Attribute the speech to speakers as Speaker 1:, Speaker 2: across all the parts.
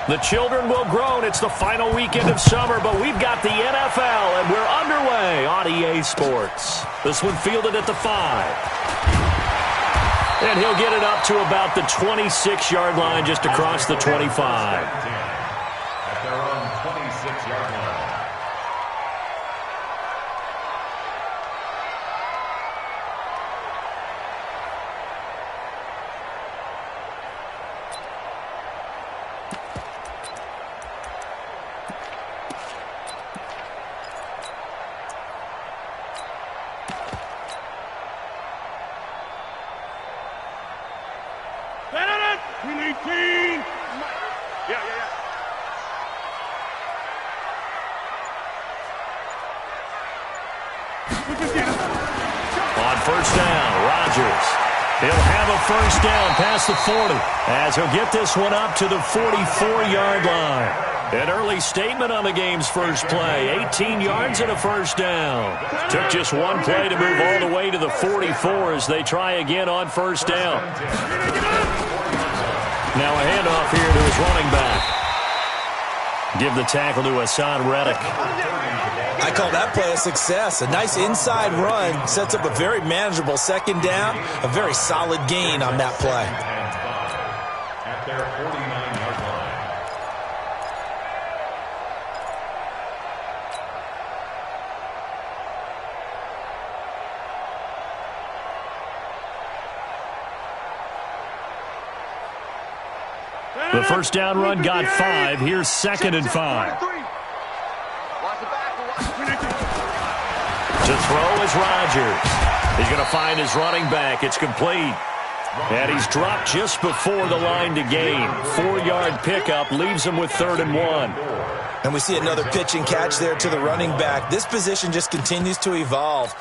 Speaker 1: The children will groan. It's the final weekend of summer, but we've got the NFL, and we're underway on EA Sports. This one fielded at the 5. And he'll get it up to about the 26-yard line, just across the 25.
Speaker 2: At their own 26-yard line.
Speaker 1: On first down, Rodgers. He'll have a first down past the 40 as he'll get this one up to the 44-yard line. An early statement on the game's first play. 18 yards and a first down. Took just one play to move all the way to the 44 as they try again on first down. Now a handoff here to his running back. Give the tackle to Hassan Reddick.
Speaker 3: I call that play a success. A nice inside run sets up a very manageable second down. A very solid gain on that play.
Speaker 2: At their 49-yard line.
Speaker 1: The first down run got 5. Here's 2nd and 5. To throw is Rodgers. He's going to find his running back. It's complete. And he's dropped just before the line to gain. 4-yard pickup leaves him with 3rd and 1.
Speaker 3: And we see another pitch and catch there to the running back. This position just continues to evolve.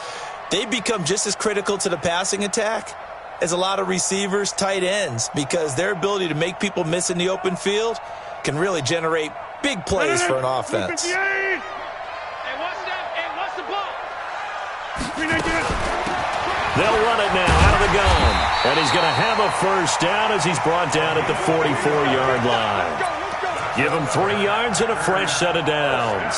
Speaker 3: They become just as critical to the passing attack as a lot of receivers, tight ends, because their ability to make people miss in the open field can really generate big plays for an offense.
Speaker 1: They'll run it now out of the gun. And he's going to have a first down as he's brought down at the 44-yard line. Give him 3 yards and a fresh set of downs.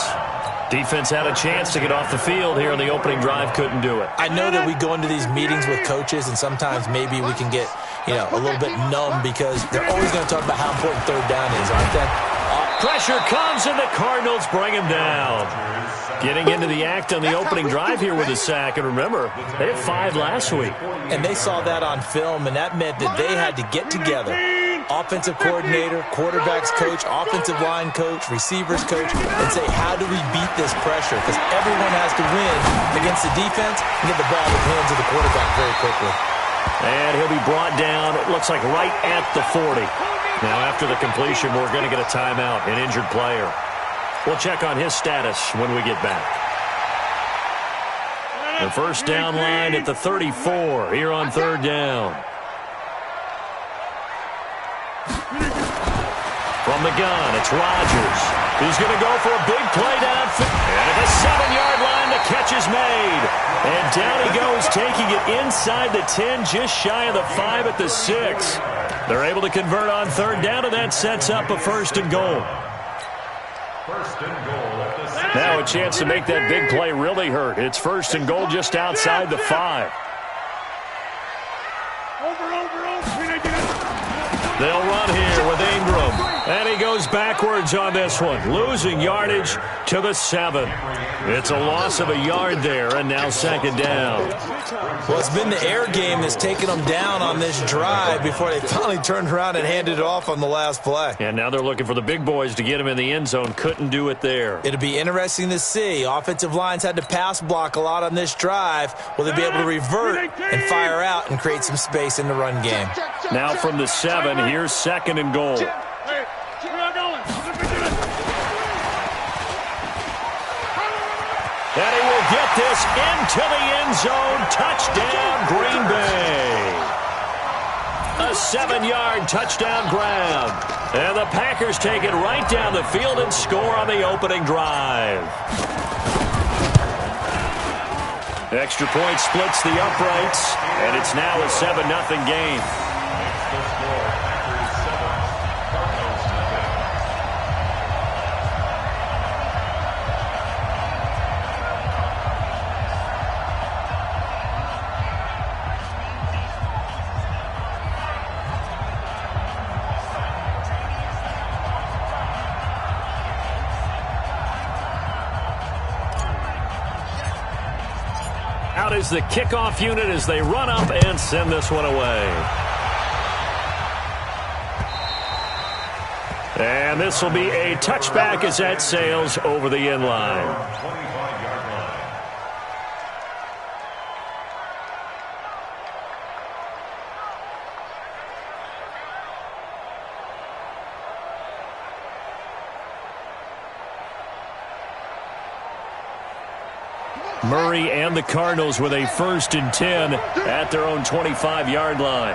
Speaker 1: Defense had a chance to get off the field here in the opening drive. Couldn't do it.
Speaker 3: I know that we go into these meetings with coaches, and sometimes maybe we can get, a little bit numb because they're always going to talk about how important 3rd down is, aren't they?
Speaker 1: Pressure comes, and the Cardinals bring him down. Getting into the act on the opening drive here with a sack. And remember, they had 5 last week.
Speaker 3: And they saw that on film, and that meant that they had to get together. Offensive coordinator, quarterbacks coach, offensive line coach, receivers coach, and say, how do we beat this pressure? Because everyone has to win against the defense and get the ball in the hands of the quarterback very quickly.
Speaker 1: And he'll be brought down, it looks like right at the 40. Now after the completion, we're going to get a timeout, an injured player. We'll check on his status when we get back. The first down line at the 34 here on 3rd down. From the gun, it's Rodgers. He's going to go for a big play downfield. And at the 7-yard line, the catch is made. And down he goes, taking it inside the 10, just shy of the 5 at the 6. They're able to convert on 3rd down, and that sets up a 1st and goal.
Speaker 2: First and goal at the 6.
Speaker 1: Now a chance to make that big play really hurt. It's 1st and goal just outside the 5. They'll run here with Ingram. And he goes backwards on this one, losing yardage to the 7. It's a loss of a yard there, and now 2nd down.
Speaker 3: Well, it's been the air game that's taken them down on this drive before they finally turned around and handed it off on the last play.
Speaker 1: And now they're looking for the big boys to get him in the end zone. Couldn't do it there.
Speaker 3: It'll be interesting to see. Offensive lines had to pass block a lot on this drive. Will they be able to revert and fire out and create some space in the run game?
Speaker 1: Now from the 7, here's 2nd and goal. And he will get this into the end zone. Touchdown, Green Bay. A 7-yard touchdown grab. And the Packers take it right down the field and score on the opening drive. Extra point splits the uprights, and it's now a 7-0 game. Out is the kickoff unit as they run up and send this one away. And this will be a touchback as that sails over the end line. Murray and the Cardinals with a 1st and 10 at their own 25-yard line.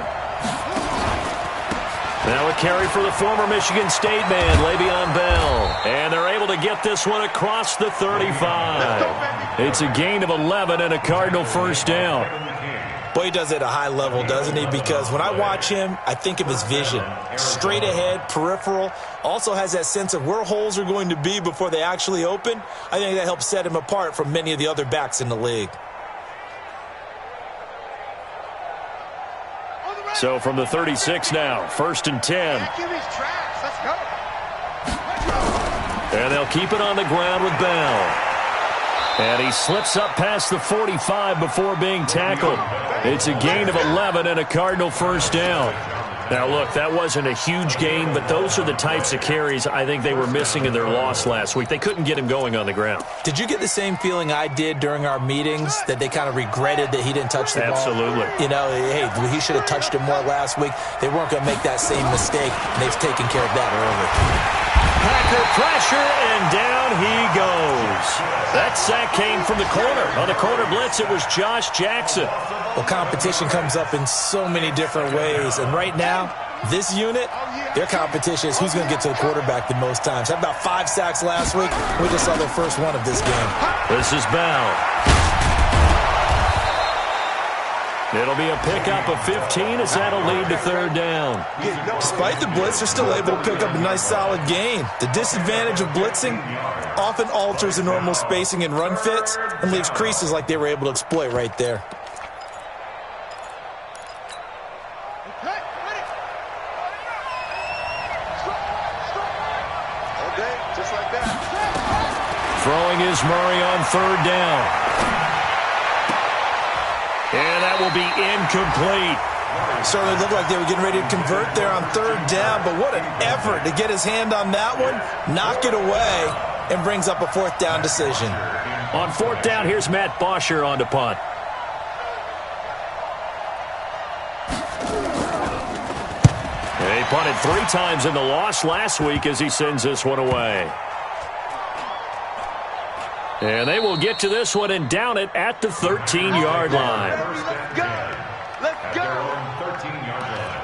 Speaker 1: Now a carry for the former Michigan State man, Le'Veon Bell. And they're able to get this one across the 35. It's a gain of 11 and a Cardinal 1st down.
Speaker 3: Boy, he does it at a high level, doesn't he? Because when I watch him, I think of his vision. Straight ahead, peripheral. Also has that sense of where holes are going to be before they actually open. I think that helps set him apart from many of the other backs in the league.
Speaker 1: So from the 36 now, 1st and 10. And they'll keep it on the ground with Bell. And he slips up past the 45 before being tackled. It's a gain of 11 and a Cardinal 1st down. Now, look, that wasn't a huge gain, but those are the types of carries I think they were missing in their loss last week. They couldn't get him going on the ground.
Speaker 3: Did you get the same feeling I did during our meetings, that they kind of regretted that he didn't touch the ball?
Speaker 1: Absolutely.
Speaker 3: You know, hey, he should have touched it more last week. They weren't going to make that same mistake, and they've taken care of that early.
Speaker 1: Packer pressure, and down he goes. That sack came from the corner. On the corner blitz, it was Josh Jackson.
Speaker 3: Well, competition comes up in so many different ways, and right now, this unit, their competition is who's going to get to the quarterback the most times. Had about 5 sacks last week. We just saw their first one of this game.
Speaker 1: This is Bell. It'll be a pickup of 15 as that'll lead to 3rd down.
Speaker 3: Despite the blitz, they're still able to pick up a nice solid gain. The disadvantage of blitzing often alters the normal spacing and run fits and leaves creases like they were able to exploit right there.
Speaker 1: Throwing is Murray on 3rd down. And that will be incomplete.
Speaker 3: Certainly looked like they were getting ready to convert there on 3rd down, but what an effort to get his hand on that one, knock it away, and brings up a 4th down decision.
Speaker 1: On 4th down, here's Matt Bosher on to punt. And he punted 3 times in the loss last week as he sends this one away. And they will get to this one and down it at the 13-yard line.
Speaker 2: Let's go. Let's go. 13-yard line.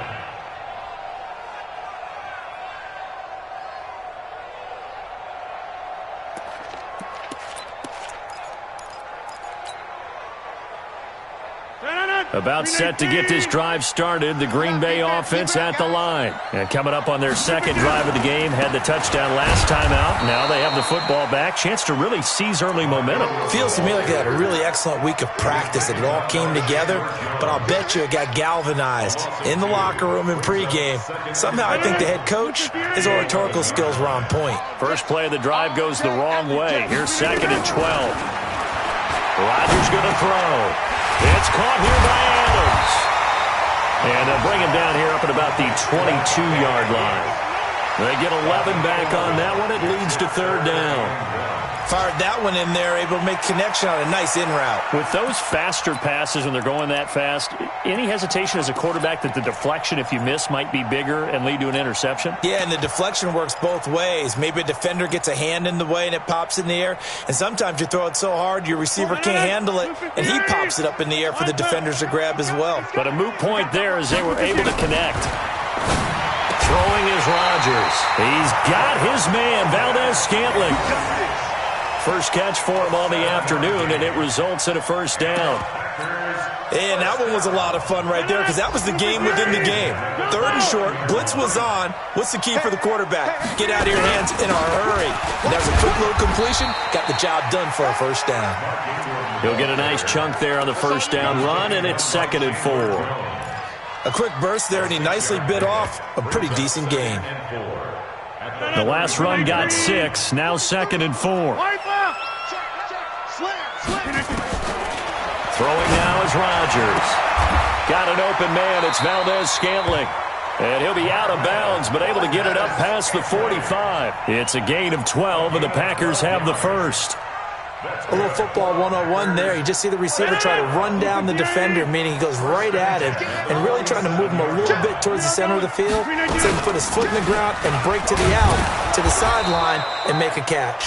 Speaker 1: About set to get this drive started, the Green Bay offense at the line. And coming up on their 2nd drive of the game, had the touchdown last time out. Now they have the football back. Chance to really seize early momentum.
Speaker 3: Feels to me like they had a really excellent week of practice, that it all came together. But I'll bet you it got galvanized in the locker room in pregame. Somehow I think the head coach, his oratorical skills were on point.
Speaker 1: First play of the drive goes the wrong way. Here's 2nd and 12. Rodgers going to throw. It's caught here by Adams. And they'll bring him down here up at about the 22-yard line. They get 11 back on that one. It leads to 3rd down.
Speaker 3: Fired that one in there, able to make connection on a nice in route.
Speaker 1: With those faster passes when they're going that fast, any hesitation as a quarterback that the deflection, if you miss, might be bigger and lead to an interception?
Speaker 3: Yeah, and the deflection works both ways. Maybe a defender gets a hand in the way and it pops in the air. And sometimes you throw it so hard your receiver can't handle it, and he pops it up in the air for the defenders to grab as well.
Speaker 1: But a moot point there as they were able to connect. Throwing is Rodgers. He's got his man, Valdez-Scantling. First catch for him on the afternoon, and it results in a 1st down.
Speaker 3: And that one was a lot of fun right there, because that was the game within the game. 3rd and short, blitz was on. What's the key for the quarterback? Get out of your hands in a hurry. And that was a quick little completion. Got the job done for a 1st down.
Speaker 1: He'll get a nice chunk there on the 1st down run, and it's 2nd and 4.
Speaker 3: A quick burst there, and he nicely bit off a pretty decent gain.
Speaker 1: The last run got 6, now 2nd and 4. Throwing now is Rodgers. Got an open man. It's Valdez-Scantling. And he'll be out of bounds, but able to get it up past the 45. It's a gain of 12, and the Packers have the first.
Speaker 3: A little football 101 there. You just see the receiver try to run down the defender, meaning he goes right at him and really trying to move him a little bit towards the center of the field so he can put his foot in the ground and break to the out, to the sideline, and make a catch.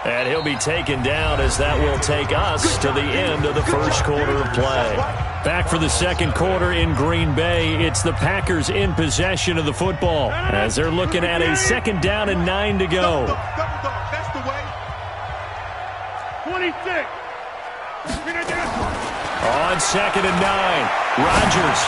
Speaker 1: And he'll be taken down as that will take us to the end of the first quarter of play. Back for the second quarter in Green Bay. It's the Packers in possession of the football as they're looking at a second down and 9 to go.
Speaker 2: That's the way. 26.
Speaker 1: On second and 9, Rodgers.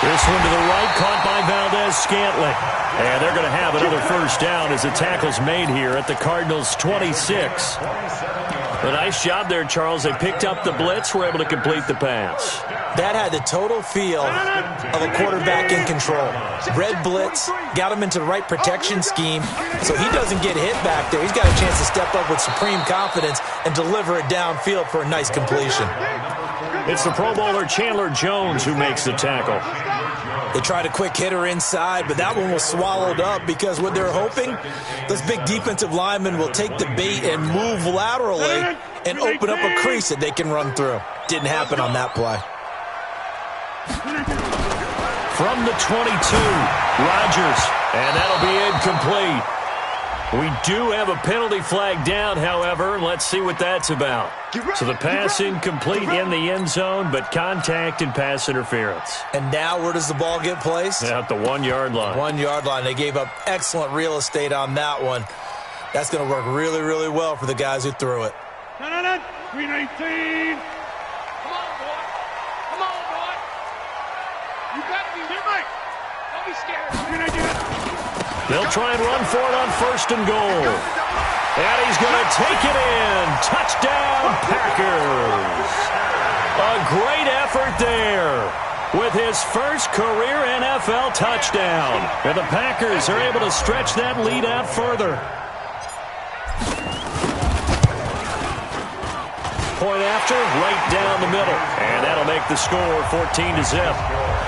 Speaker 1: This one to the right, caught by Valdez-Scantling. And they're going to have another first down as the tackle's made here at the Cardinals' 26. A nice job there, Charles. They picked up the blitz, were able to complete the pass.
Speaker 3: That had the total feel of a quarterback in control. Red blitz, got him into the right protection scheme, so he doesn't get hit back there. He's got a chance to step up with supreme confidence and deliver it downfield for a nice completion.
Speaker 1: It's the Pro Bowler Chandler Jones who makes the tackle.
Speaker 3: They tried a quick hitter inside, but that one was swallowed up because what they're hoping, those big defensive linemen will take the bait and move laterally and open up a crease that they can run through. Didn't happen on that play.
Speaker 1: From the 22, Rodgers, and that'll be incomplete. We do have a penalty flag down, however. Let's see what that's about. So the pass incomplete in the end zone, but contact and pass interference.
Speaker 3: And now where does the ball get placed?
Speaker 1: At the 1 yard line.
Speaker 3: 1 yard line. They gave up excellent real estate on that one. That's going to work really, really well for the guys who threw it.
Speaker 2: 319. Come on, boy. Come on, boy. You got to be here, mate. Don't be scared.
Speaker 1: They'll try and run for it on first and goal. And he's going to take it in. Touchdown, Packers. A great effort there with his first career NFL touchdown. And the Packers are able to stretch that lead out further. Point after, right down the middle. And that'll make the score 14-0.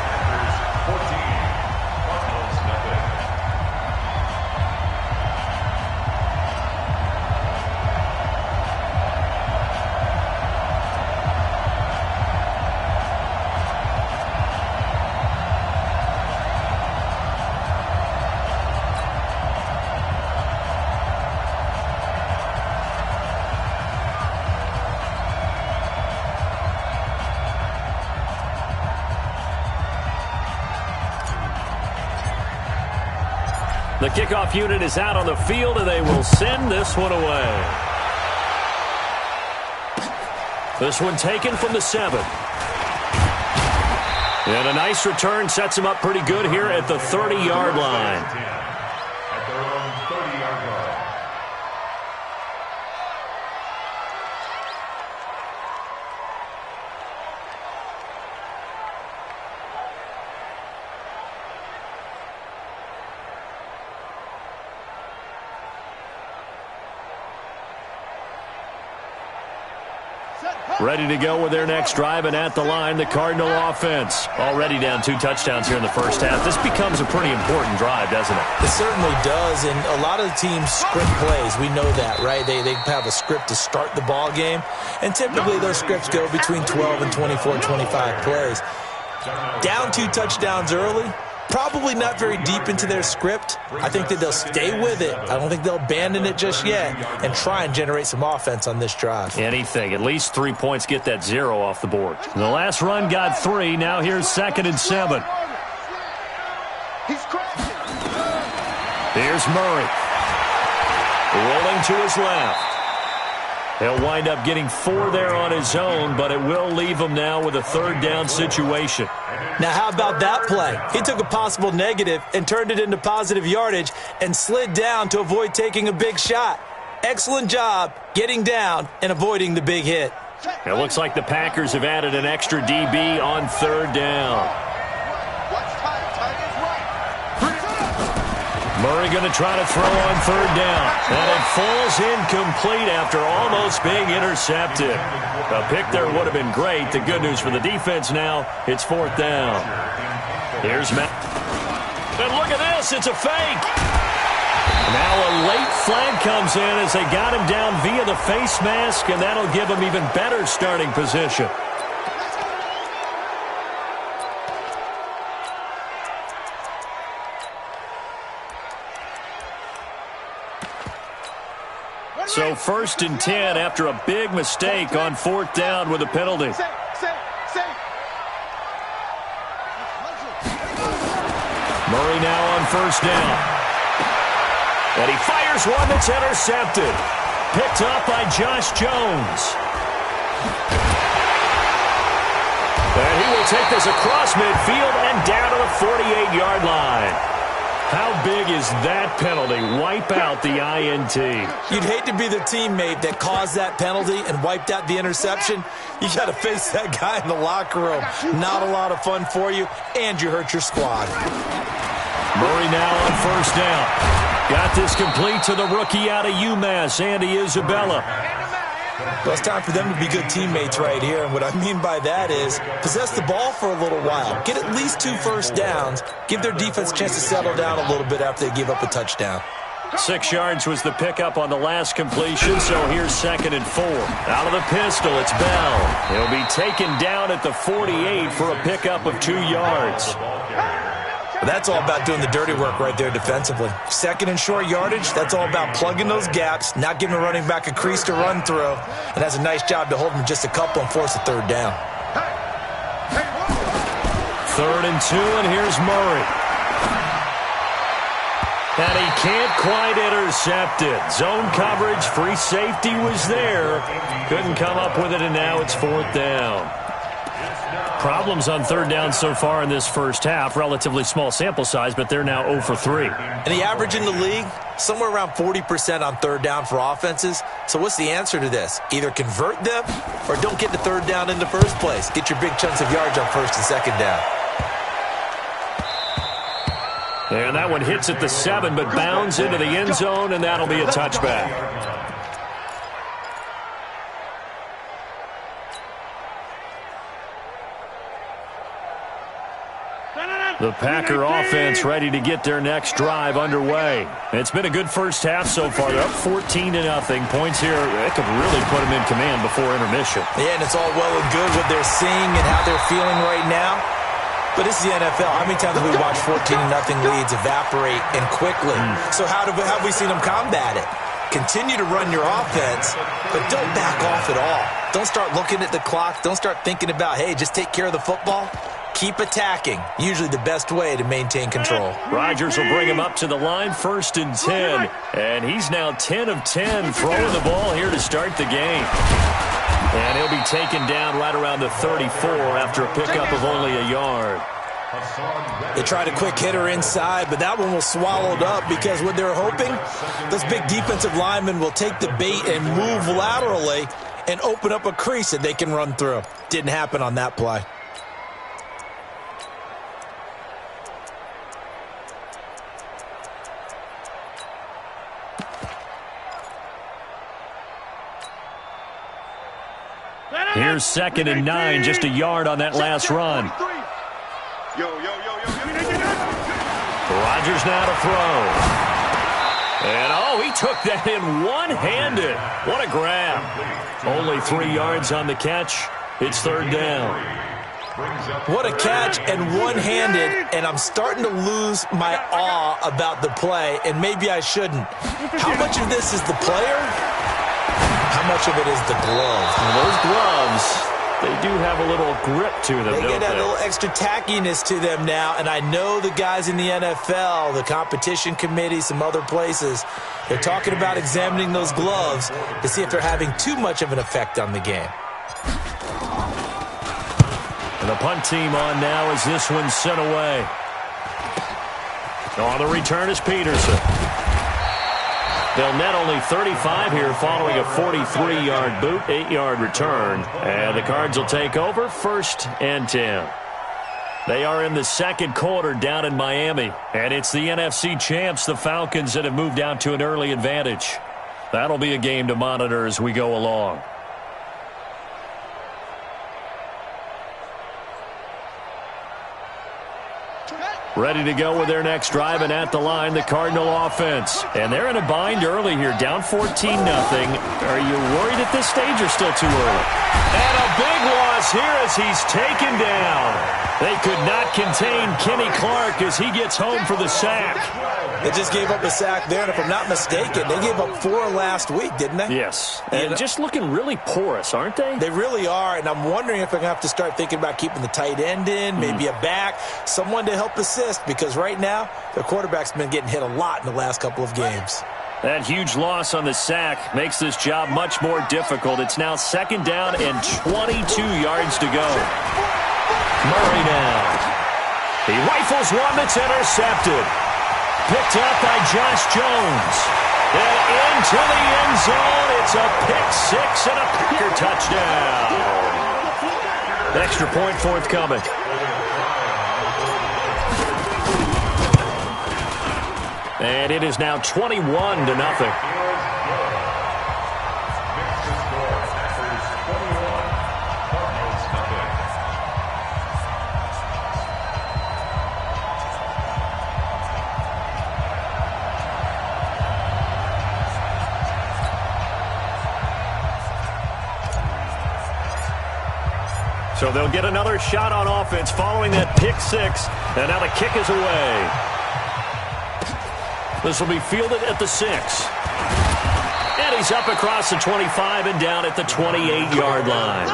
Speaker 1: The kickoff unit is out on the field, and they will send this one away. This one taken from the 7. And a nice return sets him up pretty good here at the 30-yard line.
Speaker 2: At their own 30-yard line.
Speaker 1: Ready to go with their next drive, and at the line, the Cardinal offense. Already down 2 touchdowns here in the first half. This becomes a pretty important drive, doesn't it?
Speaker 3: It certainly does, and a lot of the teams script plays. We know that, right? They have a script to start the ball game, and typically those scripts go between 12 and 24, 25 plays. Down 2 touchdowns early, probably not very deep into their script. I think that they'll stay with it. I don't think they'll abandon it just yet and try and generate some offense on this drive.
Speaker 1: Anything. At least 3 points, get that 0 off the board. The last run got 3. Now here's 2nd and 7. Here's Murray. Rolling to his left. He'll wind up getting 4 there on his own, but it will leave him now with a 3rd down situation.
Speaker 3: Now, how about that play? He took a possible negative and turned it into positive yardage and slid down to avoid taking a big shot. Excellent job getting down and avoiding the big hit.
Speaker 1: It looks like the Packers have added an extra DB on 3rd down. Murray going to try to throw on third down. And it falls incomplete after almost being intercepted. A pick there would have been great. The good news for the defense now, it's fourth down. Here's Matt. And look at this. It's a fake. Now a late flag comes in as they got him down via the face mask, and that'll give him even better starting position. So 1st and 10 after a big mistake on fourth down with a penalty. Murray now on first down. And he fires one that's intercepted. Picked up by Josh Jones. And he will take this across midfield and down to the 48-yard line. How big is that penalty? Wipe out the INT.
Speaker 3: You'd hate to be the teammate that caused that penalty and wiped out the interception. You got to face that guy in the locker room. Not a lot of fun for you, and you hurt your squad.
Speaker 1: Murray now on first down. Got this complete to the rookie out of UMass, Andy Isabella.
Speaker 3: Well, it's time for them to be good teammates right here, and what I mean by that is possess the ball for a little while. Get at least 2 first downs. Give their defense a chance to settle down a little bit after they give up a touchdown.
Speaker 1: 6 yards was the pickup on the last completion, so here's 2nd and 4. Out of the pistol, it's Bell. He'll be taken down at the 48 for a pickup of 2 yards.
Speaker 3: That's all about doing the dirty work right there defensively. 2nd and short yardage, that's all about plugging those gaps, not giving a running back a crease to run through, and has a nice job to hold him just a couple and force a third down.
Speaker 1: 3rd and 2, and here's Murray. And he can't quite intercept it. Zone coverage, free safety was there. Couldn't come up with it, and now it's 4th down. Problems on third down so far in this first half. Relatively small sample size, but they're now 0 for 3.
Speaker 3: And the average in the league, somewhere around 40% on third down for offenses. So what's the answer to this? Either convert them or don't get the third down in the first place. Get your big chunks of yards on 1st and 2nd down.
Speaker 1: And that one hits at the 7, but bounds into the end zone, and that'll be a touchback. The Packer offense ready to get their next drive underway. It's been a good first half so far. They're up 14-0. Points here, it could really put them in command before intermission.
Speaker 3: Yeah, and it's all well and good what they're seeing and how they're feeling right now. But this is the NFL. How many times have we watched 14-0 leads evaporate and quickly? So how have we seen them combat it? Continue to run your offense, but don't back off at all. Don't start looking at the clock. Don't start thinking about, hey, just take care of the football. Keep attacking. Usually the best way to maintain control.
Speaker 1: Rodgers will bring him up to the line, 1st and 10. And he's now 10 of 10 throwing the ball here to start the game. And he'll be taken down right around the 34 after a pickup of only a yard.
Speaker 3: They tried a quick hitter inside, but that one was swallowed up because what they're hoping, those big defensive linemen will take the bait and move laterally and open up a crease that they can run through. Didn't happen on that play.
Speaker 1: Here's 2nd and 9, just a yard on that last run. Rodgers now to throw. And, he took that in one-handed. What a grab. Only 3 yards on the catch. It's 3rd down.
Speaker 3: What a catch and one-handed, and I'm starting to lose my awe about the play, and maybe I shouldn't. How much of this is the player? How much of it is the gloves?
Speaker 1: And those gloves, they do have a little grip to them,
Speaker 3: They
Speaker 1: don't
Speaker 3: get that
Speaker 1: they?
Speaker 3: little extra tackiness to them now, and I know the guys in the NFL, the competition committee, some other places, they're talking about examining those gloves to see if they're having too much of an effect on the game.
Speaker 1: And the punt team on now as this one's sent away. On the return is Peterson. They'll net only 35 here following a 43-yard boot, 8-yard return. And the Cards will take over 1st and 10. They are in the second quarter down in Miami. And it's the NFC champs, the Falcons, that have moved out to an early advantage. That'll be a game to monitor as we go along. Ready to go with their next drive, and at the line, the Cardinal offense. And they're in a bind early here, down 14-0. Are you worried at this stage or still too early? And a big loss here as he's taken down. They could not contain Kenny Clark as he gets home for the sack.
Speaker 3: They just gave up a sack there, and if I'm not mistaken, they gave up 4 last week, didn't they?
Speaker 1: Yes, and just looking really porous, aren't they?
Speaker 3: They really are, and I'm wondering if they're going to have to start thinking about keeping the tight end in, maybe a back, someone to help assist, because right now, their quarterback's been getting hit a lot in the last couple of games.
Speaker 1: That huge loss on the sack makes this job much more difficult. It's now second down and 22 yards to go. Murray now. He rifles one that's intercepted. Picked up by Josh Jones. And into the end zone. It's a pick six and a Packer touchdown. Extra point forthcoming. And it is now 21-0. So they'll get another shot on offense following that pick six. And now the kick is away. This will be fielded at the 6. And he's up across the 25 and down at the 28-yard line.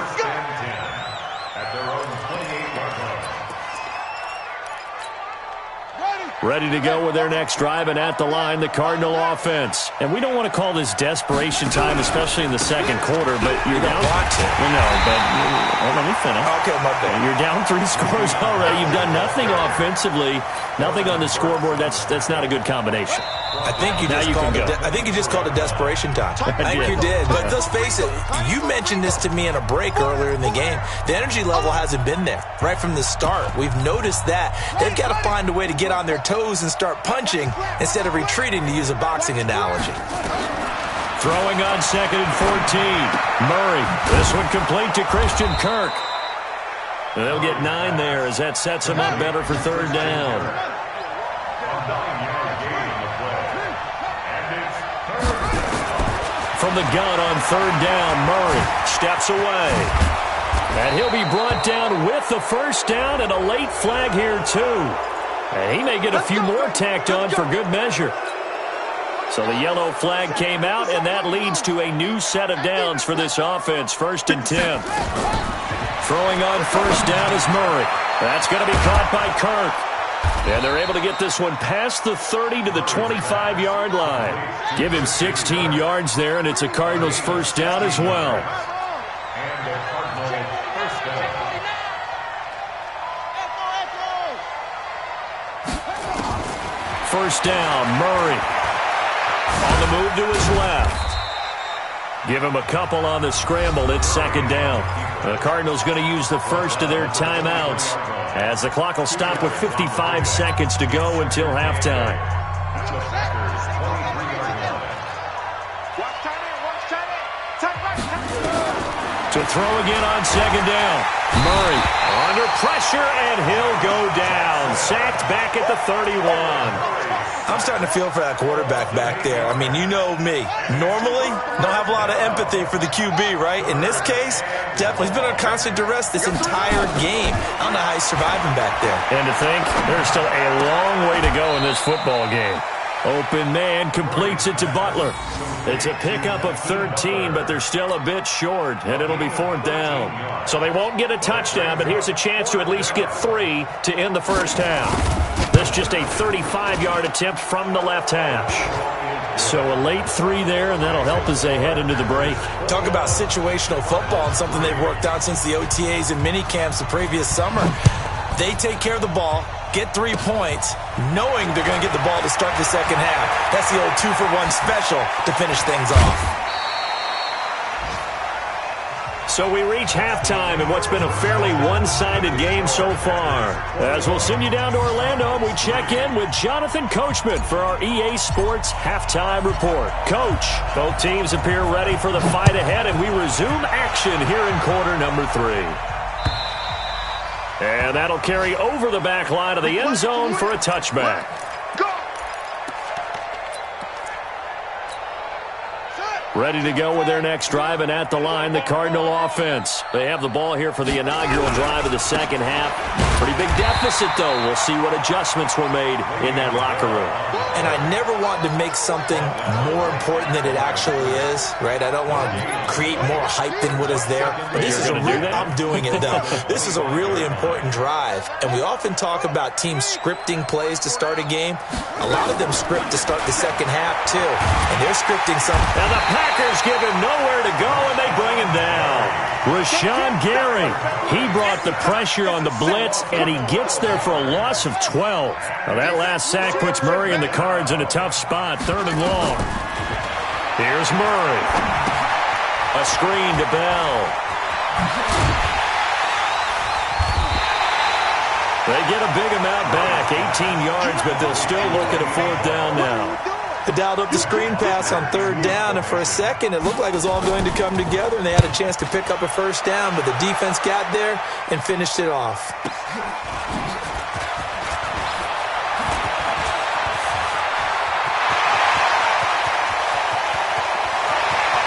Speaker 1: Ready to go with their next drive, and at the line, the Cardinal offense. And we don't want to call this desperation time, especially in the second quarter, but you're down. Well, no, but let me finish.
Speaker 3: Okay, my bad.
Speaker 1: You're down 3 scores already. You've done nothing offensively, nothing on the scoreboard. That's not a good combination.
Speaker 3: I think you just called it desperation time. I think you did. But let's face it, you mentioned this to me in a break earlier in the game. The energy level hasn't been there right from the start. We've noticed that. They've got to find a way to get on their toes and start punching instead of retreating, to use a boxing analogy.
Speaker 1: Throwing on second and 14. Murray. This one complete to Christian Kirk. They'll get 9 there as that sets them up better for third down. From the gun on third down, Murray steps away. And he'll be brought down with the first down, and a late flag here too. And he may get a few more tacked on for good measure. So the yellow flag came out, and that leads to a new set of downs for this offense. 1st and 10. Throwing on first down is Murray. That's going to be caught by Kirk. And they're able to get this one past the 30 to the 25-yard line. Give him 16 yards there, and it's a Cardinals first down as well. First down, Murray. On the move to his left. Give him a couple on the scramble. It's second down. The Cardinals going to use the first of their timeouts as the clock will stop with 55 seconds to go until halftime. To throw again on second down. Murray under pressure, and he'll go down. Sacked back at the 31.
Speaker 3: I'm starting to feel for that quarterback back there. I mean, you know me. Normally, don't have a lot of empathy for the QB, right? In this case, definitely. He's been under constant duress this entire game. I don't know how he's surviving back there.
Speaker 1: And to think, there's still a long way to go in this football game. Open man completes it to Butler. It's a pickup of 13, but they're still a bit short, and it'll be 4th down. So they won't get a touchdown, but here's a chance to at least get 3 to end the first half. This just a 35-yard attempt from the left hash. So a late 3 there, and that'll help as they head into the break.
Speaker 3: Talk about situational football and something they've worked out since the OTAs and mini camps the previous summer. They take care of the ball, get 3 points, knowing they're going to get the ball to start the second half. That's the old 2-for-1 special to finish things off.
Speaker 1: So we reach halftime in what's been a fairly one-sided game so far. As we'll send you down to Orlando, we check in with Jonathan Coachman for our EA Sports Halftime Report. Coach, both teams appear ready for the fight ahead, and we resume action here in quarter number 3. And that'll carry over the back line of the end zone for a touchback. Ready to go with their next drive, and at the line, the Cardinal offense. They have the ball here for the inaugural drive of the second half. Pretty big deficit, though. We'll see what adjustments were made in that locker room.
Speaker 3: And I never want to make something more important than it actually is, right? I don't want to create more hype than what is there. But this is I'm doing it, though. This is a really important drive. And we often talk about teams scripting plays to start a game. A lot of them script to start the second half, too. And they're scripting something.
Speaker 1: Now the Packers give him nowhere to go, and they bring him down. Rashawn Gary, he brought the pressure on the blitz, and he gets there for a loss of 12. Now that last sack puts Murray and the Cards in a tough spot, 3rd and long. Here's Murray. A screen to Bell. They get a big amount back, 18 yards, but they'll still look at a 4th down now.
Speaker 3: They dialed up the screen pass on 3rd down, and for a second, it looked like it was all going to come together, and they had a chance to pick up a 1st down, but the defense got there and finished it off.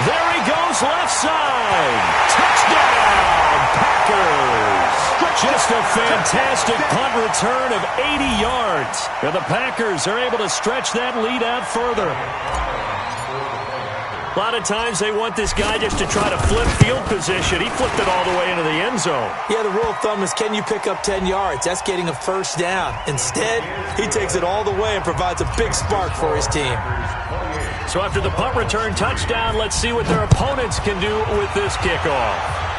Speaker 1: There he goes, left side. Touchdown, Packers. Just a fantastic punt return of 80 yards. And the Packers are able to stretch that lead out further. A lot of times they want this guy just to try to flip field position. He flipped it all the way into the end zone.
Speaker 3: Yeah, the rule of thumb is, can you pick up 10 yards? That's getting a 1st down. Instead, he takes it all the way and provides a big spark for his team.
Speaker 1: So after the punt return touchdown, let's see what their opponents can do with this kickoff.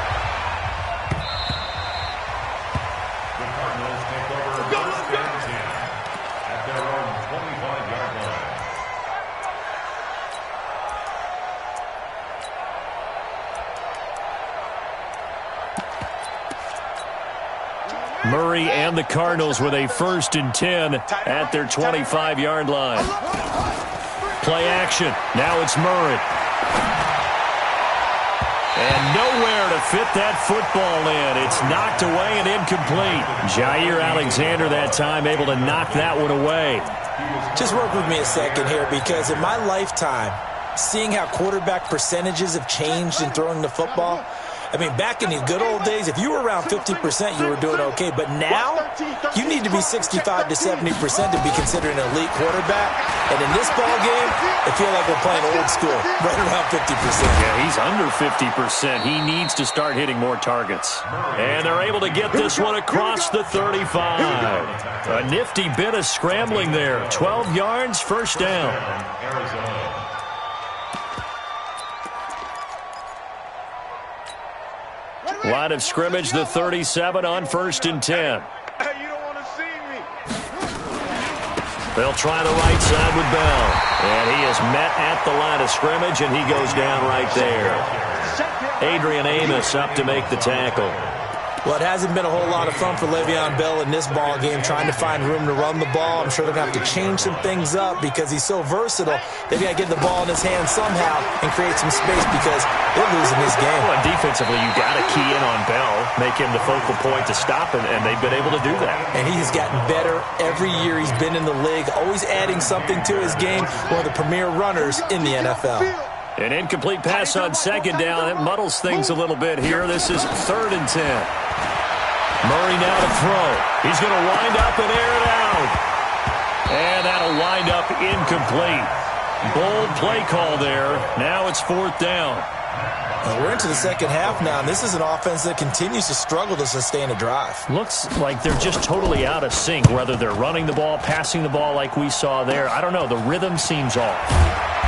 Speaker 1: Murray and the Cardinals with a 1st and 10 at their 25-yard line. Play action. Now it's Murray. And nowhere to fit that football in. It's knocked away and incomplete. Jair Alexander that time able to knock that one away.
Speaker 3: Just work with me a second here, because in my lifetime, seeing how quarterback percentages have changed in throwing the football, I mean, back in the good old days, if you were around 50%, you were doing okay. But now, you need to be 65 to 70% to be considered an elite quarterback. And in this ball game, I feel like we're playing old school, right around 50%.
Speaker 1: Yeah, he's under 50%. He needs to start hitting more targets. And they're able to get this one across the 35. A nifty bit of scrambling there. 12 yards, 1st down. Line of scrimmage, the 37 on 1st and 10.
Speaker 2: Hey, you don't want to see me.
Speaker 1: They'll try the right side with Bell. And he is met at the line of scrimmage, and he goes down right there. Adrian Amos up to make the tackle.
Speaker 3: Well, it hasn't been a whole lot of fun for Le'Veon Bell in this ball game, trying to find room to run the ball. I'm sure they're going to have to change some things up because he's so versatile. They've got to get the ball in his hands somehow and create some space, because they're losing this game.
Speaker 1: Well, defensively, you've got to key in on Bell, make him the focal point to stop him, and they've been able to do that.
Speaker 3: And he has gotten better every year he's been in the league, always adding something to his game, one of the premier runners in the NFL.
Speaker 1: An incomplete pass on 2nd down. It muddles things a little bit here. This is 3rd and 10. Murray now to throw. He's going to wind up and air it out. And that'll wind up incomplete. Bold play call there. Now it's 4th down.
Speaker 3: Well, we're into the second half now, and this is an offense that continues to struggle to sustain a drive.
Speaker 1: Looks like they're just totally out of sync, whether they're running the ball, passing the ball like we saw there. I don't know. The rhythm seems off.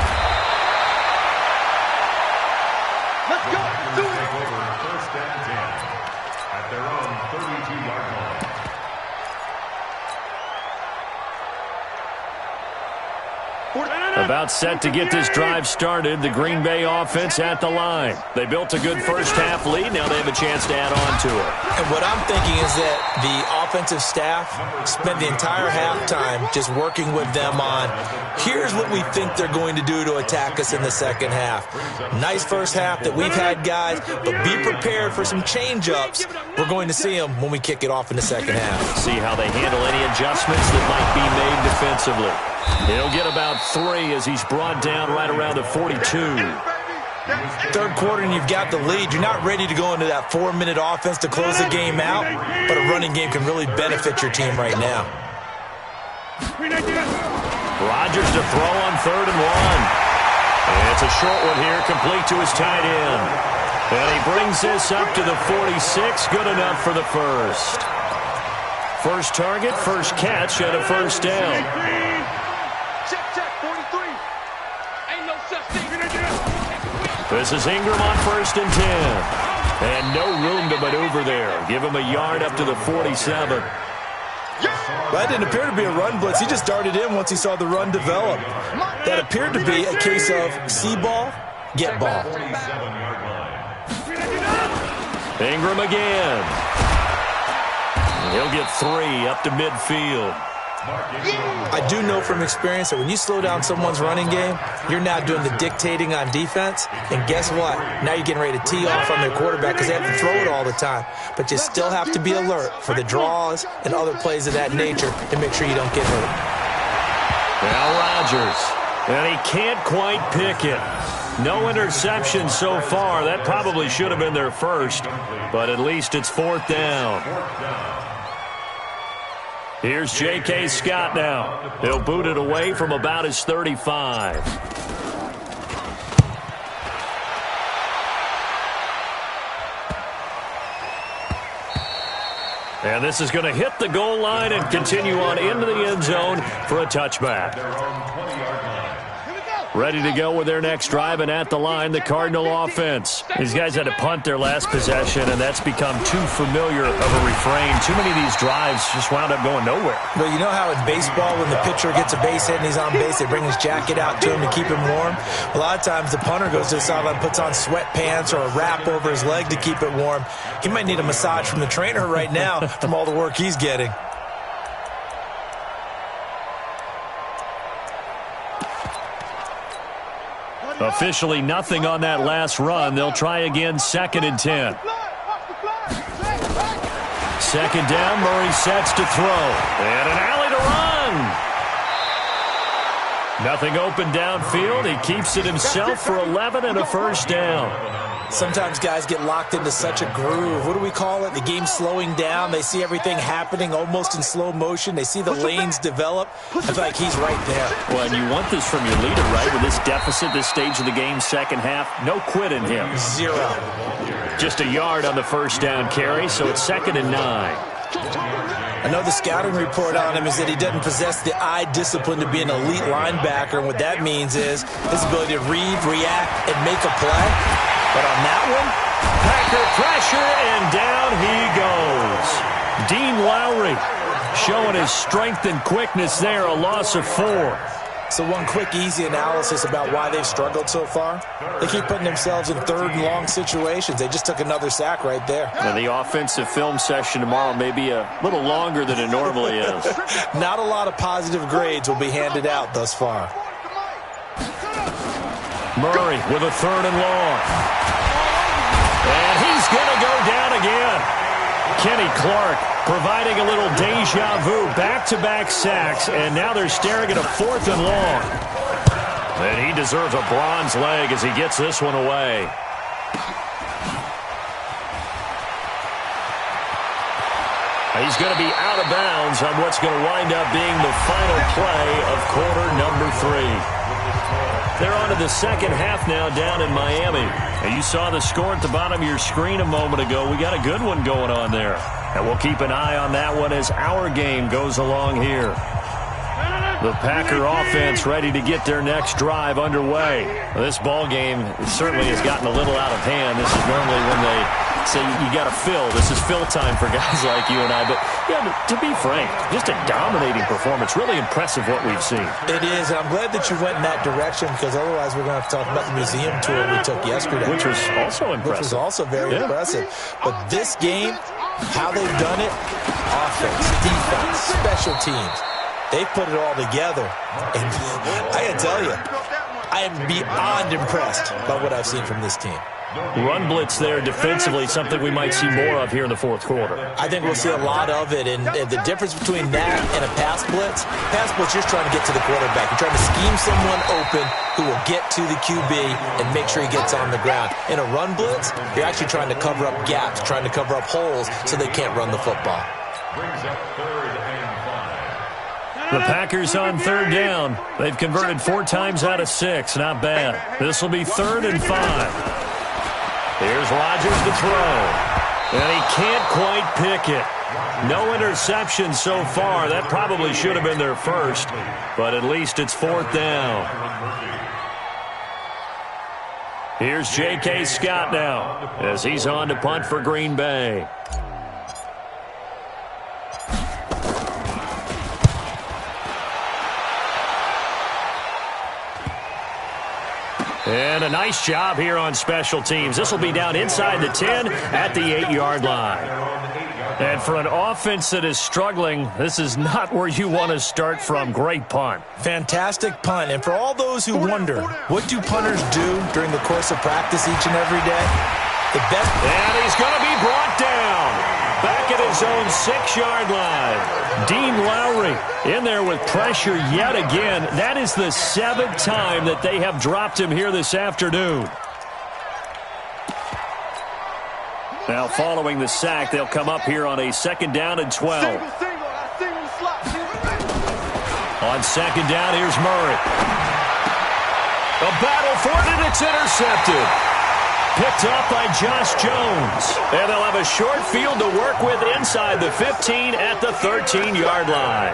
Speaker 1: About About set to get this drive started. The Green Bay offense at the line. They built a good first-half lead. Now they have a chance to add on to it.
Speaker 3: And what I'm thinking is that the offensive staff spent the entire halftime just working with them on, here's what we think they're going to do to attack us in the second half. Nice first half that we've had, guys, but be prepared for some change-ups. We're going to see them when we kick it off in the second half.
Speaker 1: See how they handle any adjustments that might be made defensively. He'll get about 3 as he's brought down right around the 42.
Speaker 3: Third quarter and you've got the lead. You're not ready to go into that 4-minute offense to close the game out, but a running game can really benefit your team right now.
Speaker 1: Rodgers to throw on 3rd and 1. And it's a short one here, complete to his tight end. And he brings this up to the 46, good enough for the first. First target, first catch, and a first down.
Speaker 2: Check, 43. Ain't no such thing.
Speaker 1: This is Ingram on 1st and 10. And no room to maneuver there. Give him a yard up to the 47.
Speaker 3: That didn't appear to be a run blitz. He just darted in once he saw the run develop. That appeared to be a case of see ball, get ball.
Speaker 1: Ingram again. He'll get 3 up to midfield.
Speaker 3: I do know from experience that when you slow down someone's running game, you're now doing the dictating on defense. And guess what? Now you're getting ready to tee off on their quarterback because they have to throw it all the time. But you still have to be alert for the draws and other plays of that nature and make sure you don't get hurt.
Speaker 1: Now Rodgers. And he can't quite pick it. No interception so far. That probably should have been their first. But at least it's 4th down. Here's J.K. Scott now. He'll boot it away from about his 35. And this is going to hit the goal line and continue on into the end zone for a touchback. Ready to go with their next drive, and at the line, the Cardinal offense. These guys had to punt their last possession, and that's become too familiar of a refrain. Too many of these drives just wound up going nowhere.
Speaker 3: Well, you know how in baseball, when the pitcher gets a base hit and he's on base, they bring his jacket out to him to keep him warm? A lot of times, the punter goes to the sideline, puts on sweatpants or a wrap over his leg to keep it warm. He might need a massage from the trainer right now from all the work he's getting.
Speaker 1: Officially nothing on that last run. They'll try again, 2nd and 10. 2nd down, Murray sets to throw. And an alley to run. Nothing open downfield. He keeps it himself for 11 and a first down.
Speaker 3: Sometimes guys get locked into such a groove. What do we call it? The game's slowing down. They see everything happening almost in slow motion. They see the lanes develop. I feel like he's right there.
Speaker 1: Well, and you want this from your leader, right? With this deficit, this stage of the game, second half, no quit in him.
Speaker 3: 0.
Speaker 1: Just a yard on the first down carry, so it's 2nd and 9.
Speaker 3: I know the scouting report on him is that he doesn't possess the eye discipline to be an elite linebacker. And what that means is his ability to read, react, and make a play. But on that one,
Speaker 1: Packer pressure, and down he goes. Dean Lowry showing his strength and quickness there, a loss of 4.
Speaker 3: So one quick, easy analysis about why they've struggled so far. They keep putting themselves in 3rd and long situations. They just took another sack right there.
Speaker 1: Now the offensive film session tomorrow may be a little longer than it normally is.
Speaker 3: Not a lot of positive grades will be handed out thus far.
Speaker 1: Murray with a 3rd and long. And he's going to go down again. Kenny Clark providing a little deja vu, back-to-back sacks, and now they're staring at a 4th and long. And he deserves a bronze leg as he gets this one away. He's going to be out of bounds on what's going to wind up being the final play of quarter number 3. They're on to the second half now down in Miami. And you saw the score at the bottom of your screen a moment ago. We got a good one going on there. And we'll keep an eye on that one as our game goes along here. The Packer offense ready to get their next drive underway. This ball game certainly has gotten a little out of hand. This is normally when they say you got to fill. This is fill time for guys like you and I. But, yeah, to be frank, just a dominating performance. Really impressive what we've seen.
Speaker 3: It is, and I'm glad that you went in that direction because otherwise we're going to have to talk about the museum tour we took yesterday.
Speaker 1: Which was also impressive.
Speaker 3: Which was also very impressive. But this game, how they've done it, offense, defense, special teams, they put it all together. And I got to tell you, I am beyond impressed by what I've seen from this team.
Speaker 1: Run blitz there defensively, something we might see more of here in the fourth quarter.
Speaker 3: I think we'll see a lot of it, and the difference between that and a pass blitz, you're just trying to get to the quarterback. You're trying to scheme someone open who will get to the QB and make sure he gets on the ground. In a run blitz, you're actually trying to cover up gaps, trying to cover up holes so they can't run the football.
Speaker 1: The Packers on third down. They've converted 4 times out of 6. Not bad. This will be 3rd and 5. Here's Rodgers to throw. And he can't quite pick it. No interception so far. That probably should have been their first. But at least it's 4th down. Here's J.K. Scott now as he's on to punt for Green Bay. And a nice job here on special teams. This will be down inside the 10 at the 8-yard line. And for an offense that is struggling, this is not where you want to start from. Great punt.
Speaker 3: Fantastic punt. And for all those who wonder, what do punters do during the course of practice each and every day? The best.
Speaker 1: And he's going to be brought down. Back at his own 6-yard line. Dean Lowry in there with pressure yet again. That is the 7th time that they have dropped him here this afternoon. Now following the sack, they'll come up here on a 2nd down and 12. On 2nd down, here's Murray. A battle for it, and it's intercepted. Picked up by Josh Jones. And they'll have a short field to work with inside the 15 at the 13-yard line.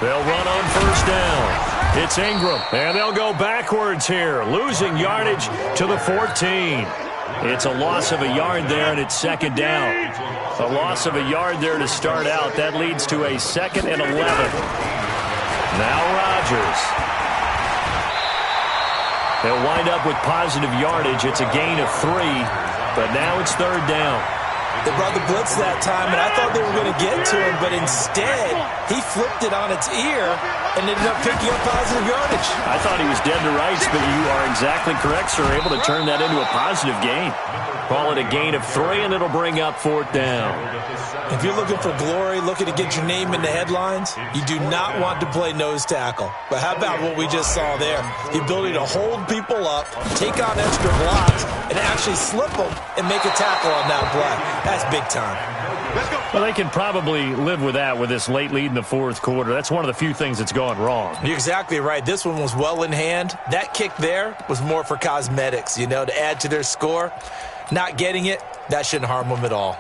Speaker 1: They'll run on 1st down. It's Ingram, and they'll go backwards here, losing yardage to the 14. It's a loss of a yard there, and it's 2nd down. A loss of a yard there to start out. That leads to a 2nd and 11. Now Rodgers. They'll wind up with positive yardage. It's a gain of 3, but now it's 3rd down.
Speaker 3: They brought the blitz that time, and I thought they were going to get to him, but instead, he flipped it on its ear and ended up picking up positive yardage.
Speaker 1: I thought he was dead to rights, but you are exactly correct, sir. Able to turn that into a positive gain. Call it a gain of 3, and it'll bring up 4th down.
Speaker 3: If you're looking for glory, looking to get your name in the headlines, you do not want to play nose tackle. But how about what we just saw there? The ability to hold people up, take on extra blocks, and actually slip them and make a tackle on that play. That's big time.
Speaker 1: Well, they can probably live with that with this late lead in the 4th quarter. That's one of the few things that's gone wrong.
Speaker 3: You're exactly right. This one was well in hand. That kick there was more for cosmetics, to add to their score. Not getting it, that shouldn't harm them at all.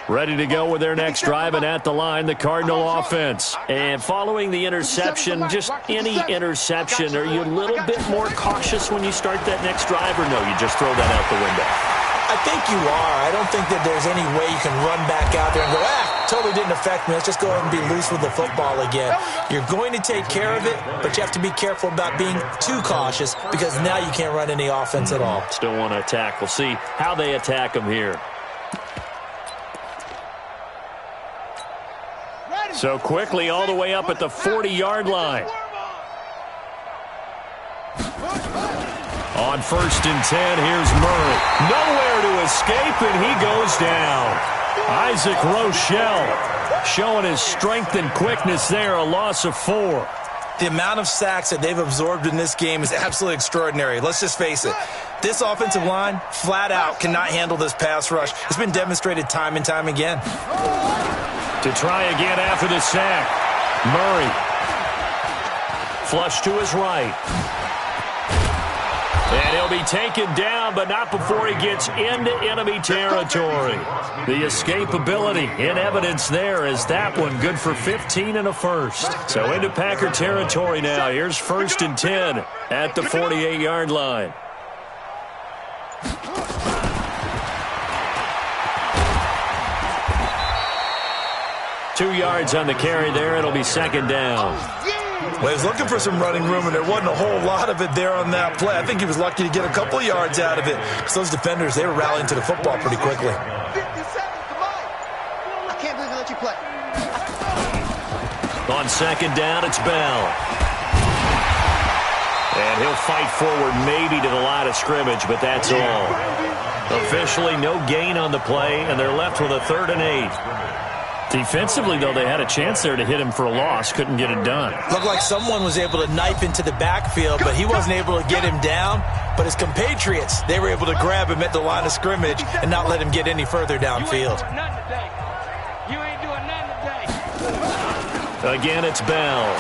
Speaker 1: Ready to go with their next drive, and at the line, the Cardinal offense. And following the interception, just any interception, are you a little bit more cautious when you start that next drive, or no, you just throw that out the window?
Speaker 3: I think you are. I don't think that there's any way you can run back out there and go, totally didn't affect me. Let's just go ahead and be loose with the football again. You're going to take care of it, but you have to be careful about being too cautious because now you can't run any offense at all.
Speaker 1: Still want to attack. We'll see how they attack them here. So quickly all the way up at the 40-yard line. On 1st and 10, here's Murray. Nowhere to escape, and he goes down. Isaac Rochelle showing his strength and quickness there, a loss of 4.
Speaker 3: The amount of sacks that they've absorbed in this game is absolutely extraordinary. Let's just face it. This offensive line, flat out, cannot handle this pass rush. It's been demonstrated time and time again.
Speaker 1: To try again after the sack. Murray. Flush to his right. And he'll be taken down, but not before he gets into enemy territory. The escapability in evidence there is that one good for 15 and a first. So into Packer territory now. Here's 1st and 10 at the 48-yard line. Two yards on the carry there. It'll be 2nd down.
Speaker 3: Well, he was looking for some running room, and there wasn't a whole lot of it there on that play. I think he was lucky to get a couple of yards out of it because those defenders, they were rallying to the football pretty quickly.
Speaker 2: 50 seconds, come on. I can't believe I let you play.
Speaker 1: On 2nd down, it's Bell. And he'll fight forward maybe to the line of scrimmage, but that's all. Officially, no gain on the play, and they're left with a 3rd and 8. Defensively, though, they had a chance there to hit him for a loss. Couldn't get it done.
Speaker 3: Looked like someone was able to knife into the backfield, but he wasn't able to get him down. But his compatriots, they were able to grab him at the line of scrimmage and not let him get any further downfield.
Speaker 2: You ain't doing nothing today.
Speaker 1: Again, it's Bell.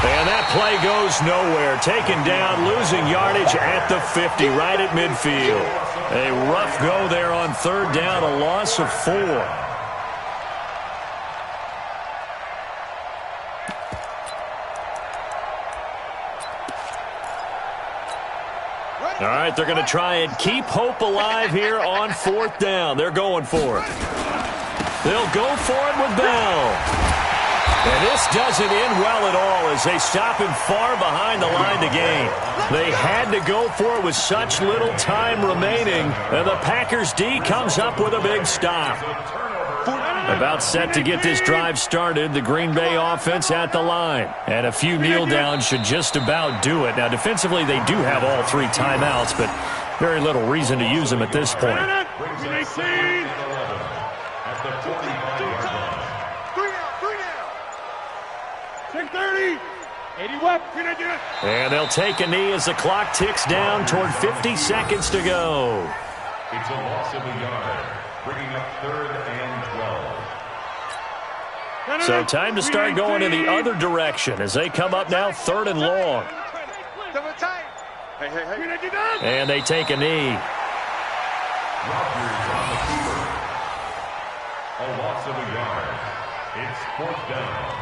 Speaker 1: And that play goes nowhere. Taken down, losing yardage at the 50, right at midfield. A rough go there on 3rd down, a loss of 4. All right, they're going to try and keep hope alive here on 4th down. They're going for it. They'll go for it with Bell. And this doesn't end well at all as they stop him far behind the line to gain. They had to go for it with such little time remaining, and the Packers D comes up with a big stop. About set to get this drive started, the Green Bay offense at the line. And a few kneel downs should just about do it. Now, defensively, they do have all 3 timeouts, but very little reason to use them at this point. And they'll take a knee as the clock ticks down toward 50 seconds to go.
Speaker 4: It's a loss of a yard, bringing up 3rd and 12.
Speaker 1: So time to start going in the other direction as they come up now 3rd and long. And they take a knee.
Speaker 4: A loss of a yard. It's 4th down.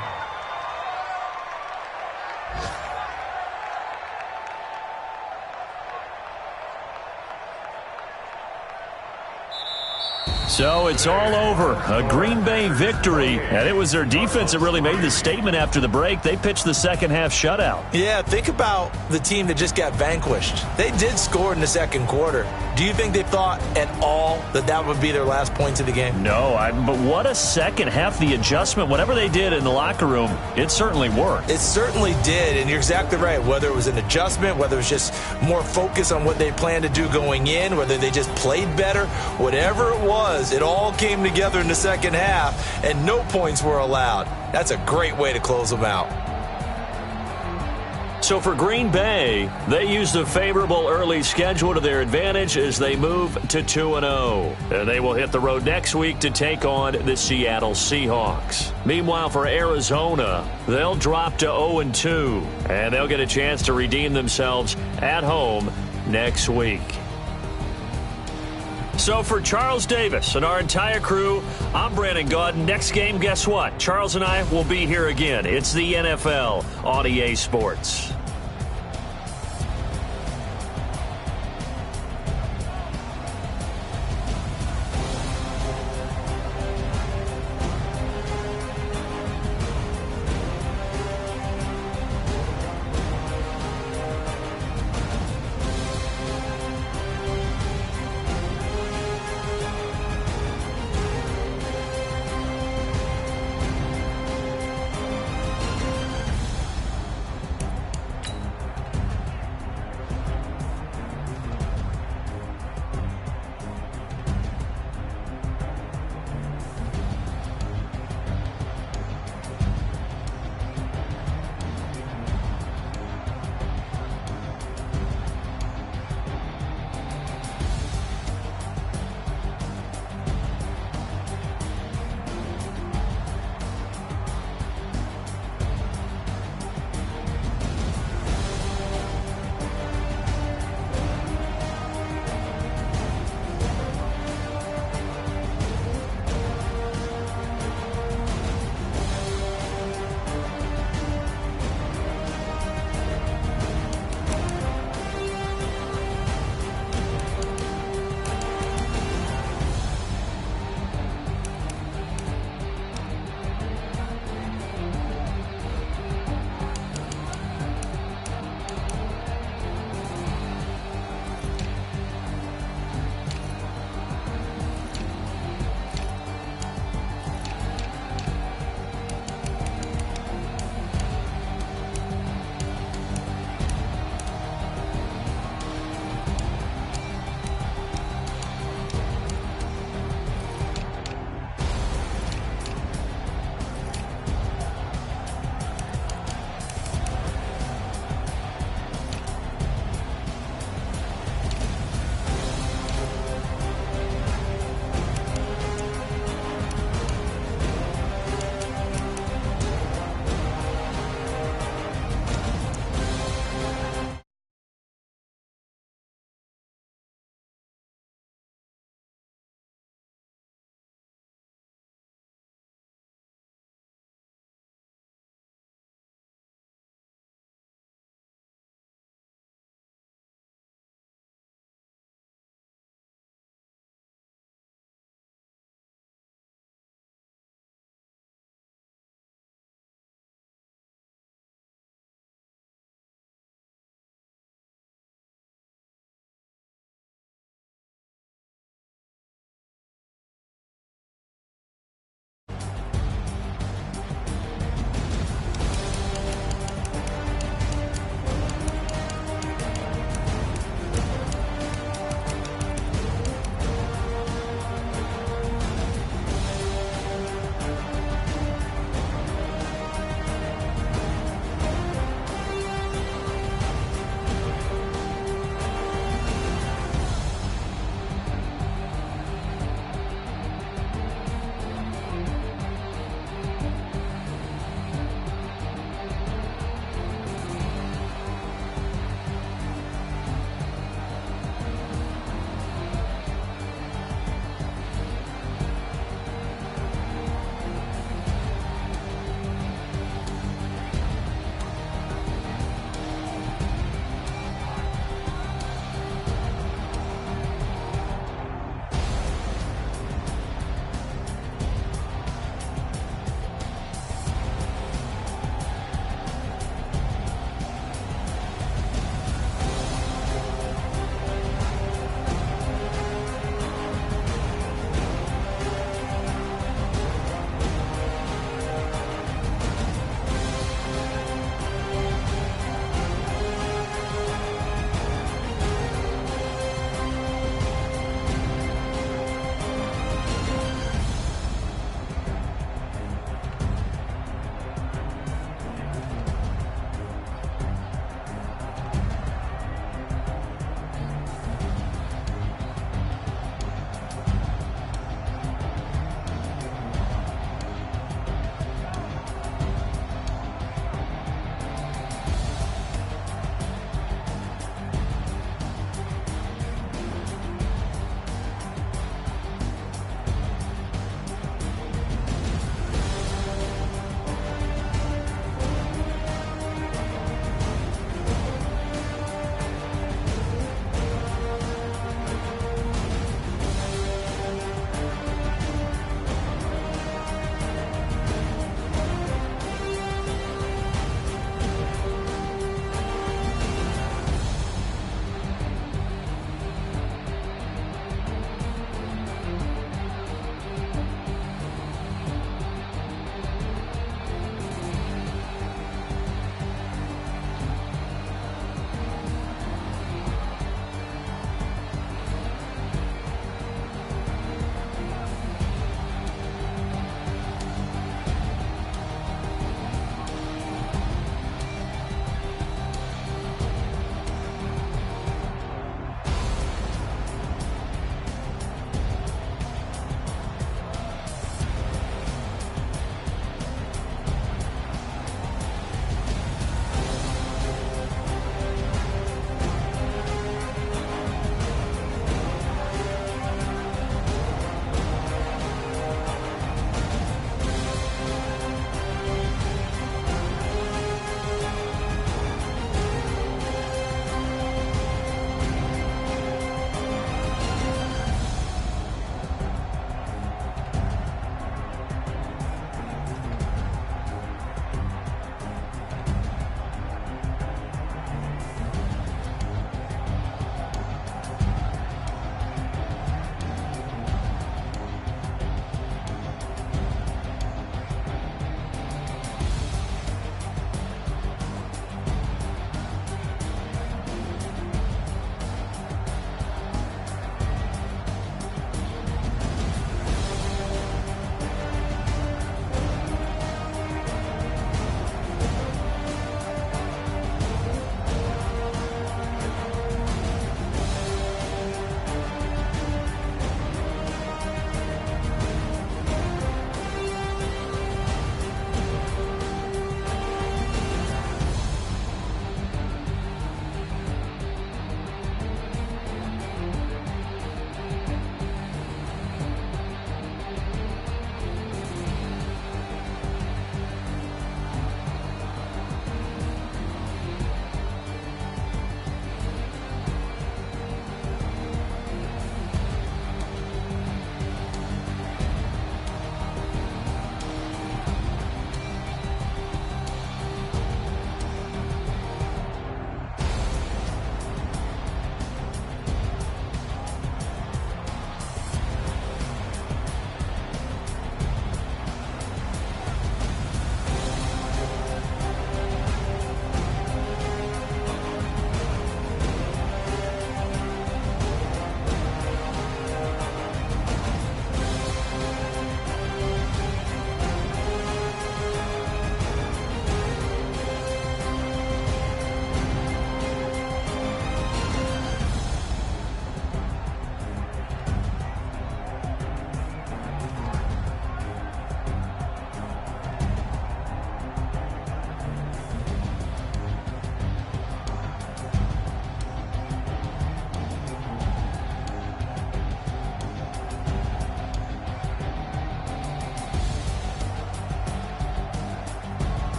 Speaker 1: So it's all over. A Green Bay victory, and it was their defense that really made the statement after the break. They pitched the 2nd half shutout.
Speaker 3: Yeah, think about the team that just got vanquished. They did score in the 2nd quarter. Do you think they thought at all that that would be their last points of the game?
Speaker 1: No, but what a 2nd half. The adjustment, whatever they did in the locker room, it certainly worked.
Speaker 3: It certainly did, and you're exactly right. Whether it was an adjustment, whether it was just more focus on what they planned to do going in, whether they just played better, whatever it was, it all came together in the 2nd half, and no points were allowed. That's a great way to close them out.
Speaker 1: So for Green Bay, they used a favorable early schedule to their advantage as they move to 2-0. And they will hit the road next week to take on the Seattle Seahawks. Meanwhile, for Arizona, they'll drop to 0-2, and they'll get a chance to redeem themselves at home next week. So for Charles Davis and our entire crew, I'm Brandon Gaudin. Next game, guess what? Charles and I will be here again. It's the NFL on EA Sports.